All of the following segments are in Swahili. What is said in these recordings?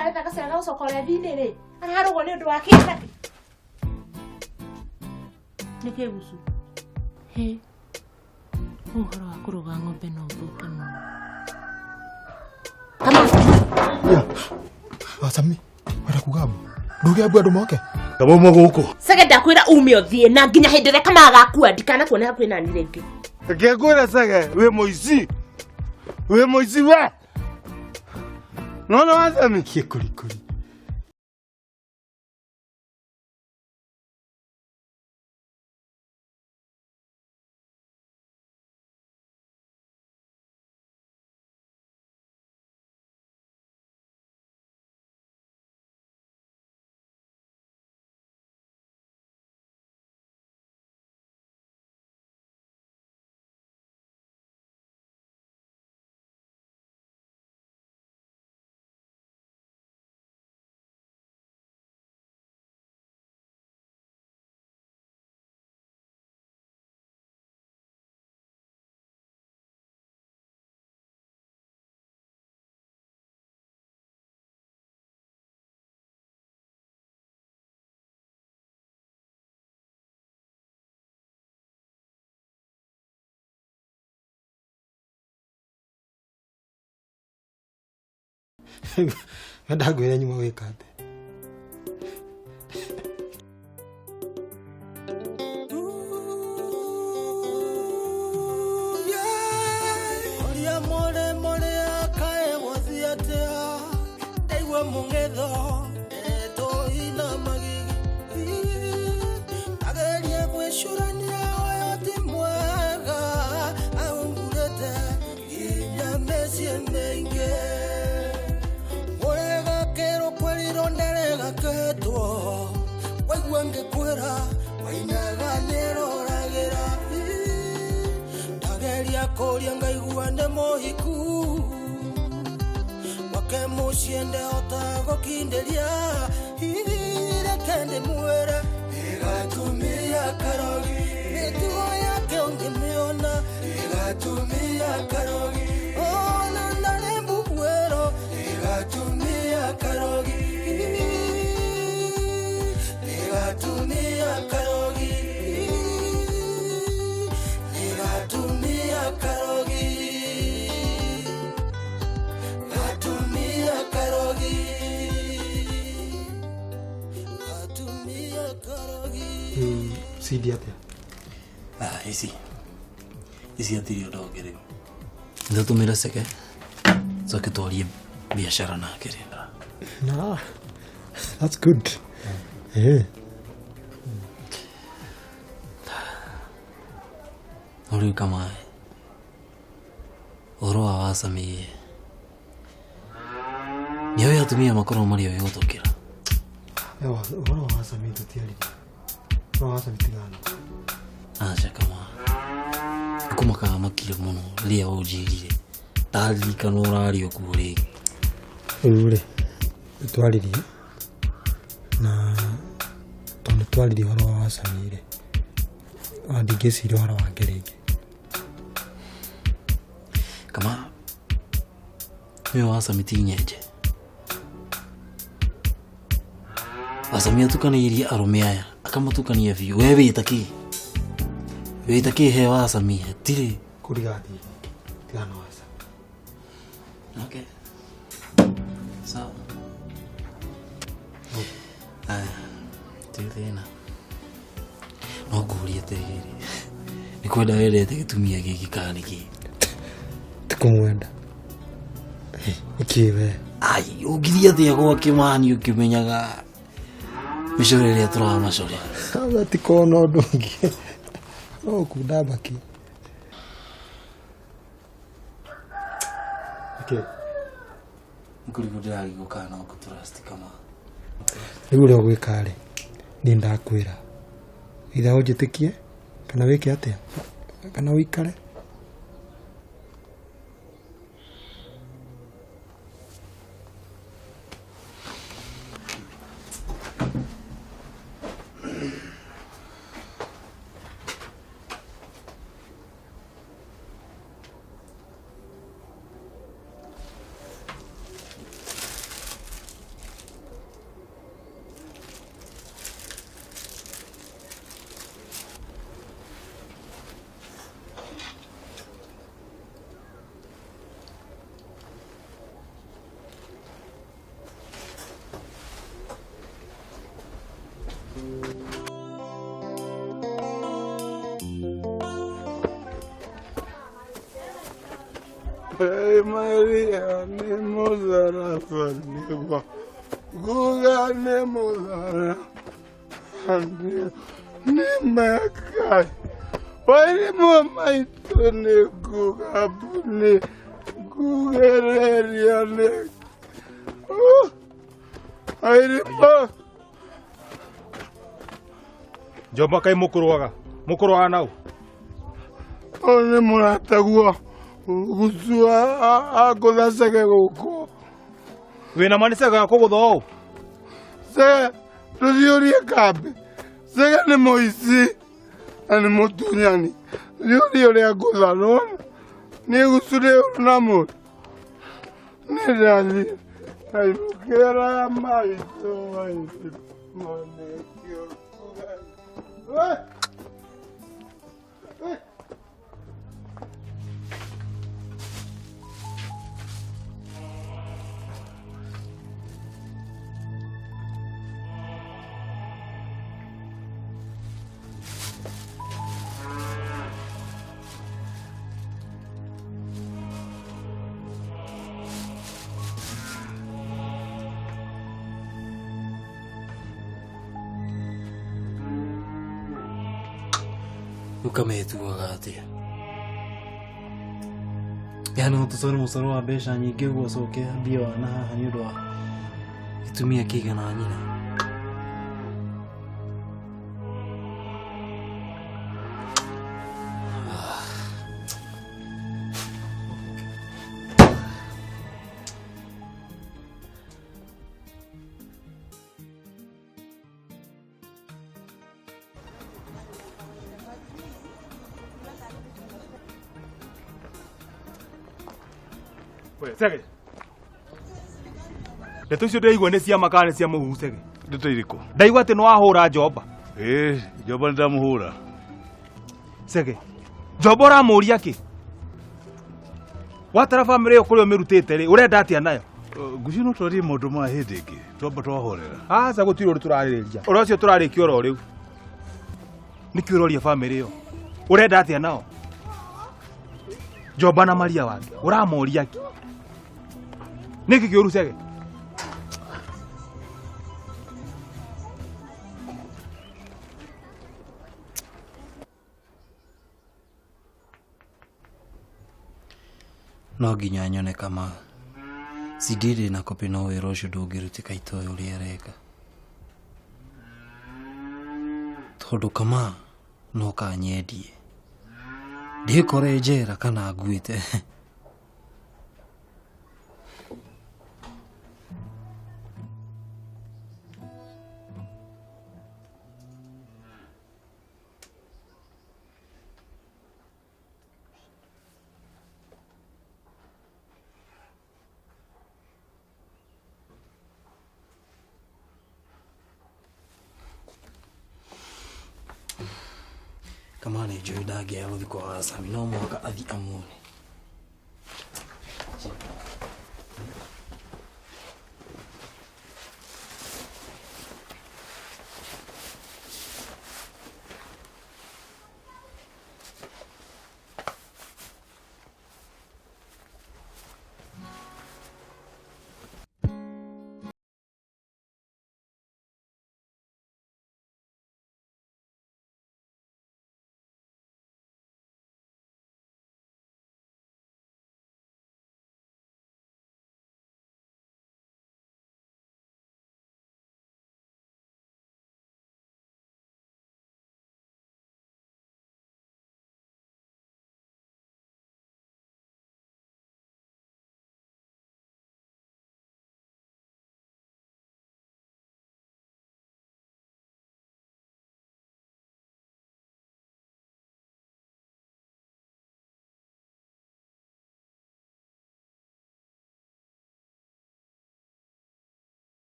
areta kasera gaucokorera thini-ri ararugwo ni undu wa kienda nike gucu he uhoro wa kuruga ng'ombe no mbuke mu ya Asami wera kugabu nduge abu andu moke kama umo guku sage ndakwira ume othie na nginya hindire kama agakua ndikana kuona hakuĩ na ni ringi ngegwira sage we moici we no Asami kuri ndagwira nyuma wikate Koria ngaiguane mohiku wake musiende hota gokinderia ire kende muera igatumia karogi netuo yake ungemiona igatumia karogi ona ndane mbuero igatumia karogi igatumia karogi igatumia karogi gatumia karogi gatumia karogi sidi atia isi atirio ndogere ndatumira seke soke twarie biashara na kere no that's good yeah ori kama oro wa Asami niyo yatumia makoro mario yotokera ewa oro wa Asami tutiari oro wa Asami tigana acha kama kumaka makire muno ria ojirire tali kanora kure ure twaririe na tondu twaririe oro wa Asami ire andigecire oro wa ngerenge kama niyo Asami tinyeje Asami atukanirie arume aya akamatukania biu wewe witaki he wa Asami tiri kurigati tigana wa Asami okay sawa tena no kuria tegere ni kwenda wendete gitumia giki kana ki tikumwenda ikiwe ai ugiria thia gwa kimani ukimenyaga mishorere atura mashore aba tikono ndungi no kudabaki okay nguri gudari gukana okutrust kama rigure gwikare ni ndakwira ida ujitikie kana wiki atia kana wikare Maria ni muzara faniwa. Guga ni muzara. Ni makai. Wali mama itu ni guga buni. Gugereria ni. Airipa. Jomba kai mukuruaga. Mukuruaga nau. Oni muratagua. Gusua akothacage guko. Wina manicaga kugutha ũũ. Se tuthiũrie kambe. Sega nĩ mũici na nĩ mũtunyani. Thiũrie ũrĩa ngũtha nona. Nĩ gucure na mũndũ. Nĩ ndathi. Ainũkĩra maitũ maitũ. Manekio. Ukametuaga atia. Yani mutusoro musoro wa mbeca nyingĩ ũguo acoke ambie wana haha nĩ ũndũ wa gĩtumia kĩigana nyina. Sege. Ndeto icio ndaigua nĩ cia makana cia mũhuhu Sege. Ndeto irĩkũ? Ndaigua atĩ nĩ wahũra Jomba. Jomba ndamũhũra. Sege. Jomba ũramũria kĩ? Watara famĩlĩ ĩyo kũrĩa ũmĩrutĩte rĩ, ũrenda atĩa nayo? Ngucio no twarie maũndũ ma hĩndĩ ĩngĩ. Twamba twahorera. Aca gũtirĩ ũndũ tũrarĩrĩria. Ũrĩa ũcio tũrarĩkia oro rĩu. Nĩkĩ ũroria famĩlĩ ĩyo? Ũrenda atĩa nao? Jomba na Maria wake. Ũramũria kĩ? Nĩkĩ kĩũru Sege? No nginya nyone kama Sidiri na kopi no wĩra ũcio ndũngĩrutĩka itoĩ ũrĩa areka. Tondũ kama no kanyendie. Ndĩkore njera kana nguĩte. Kama nĩ njũĩ ndangĩaga gũthiĩ kwa Sami no mũhaka athiĩ amuone.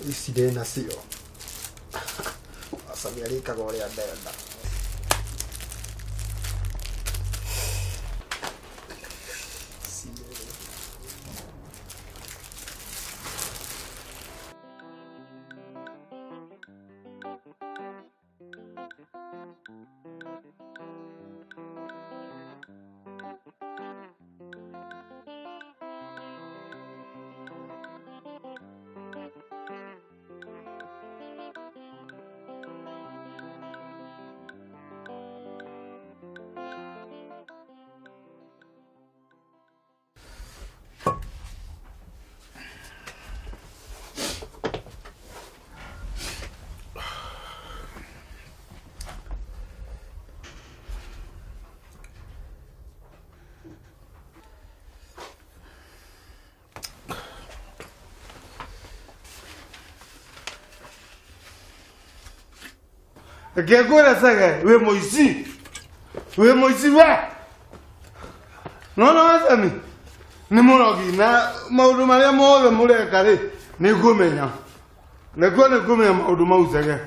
ici des nations. Ça vient les cagoles à Delda. Que quoi ça que we moisi wa no sami ni murogi na maudu maria mothe mureka ri ni kumenya ne ko ne kumenya maudu mau sege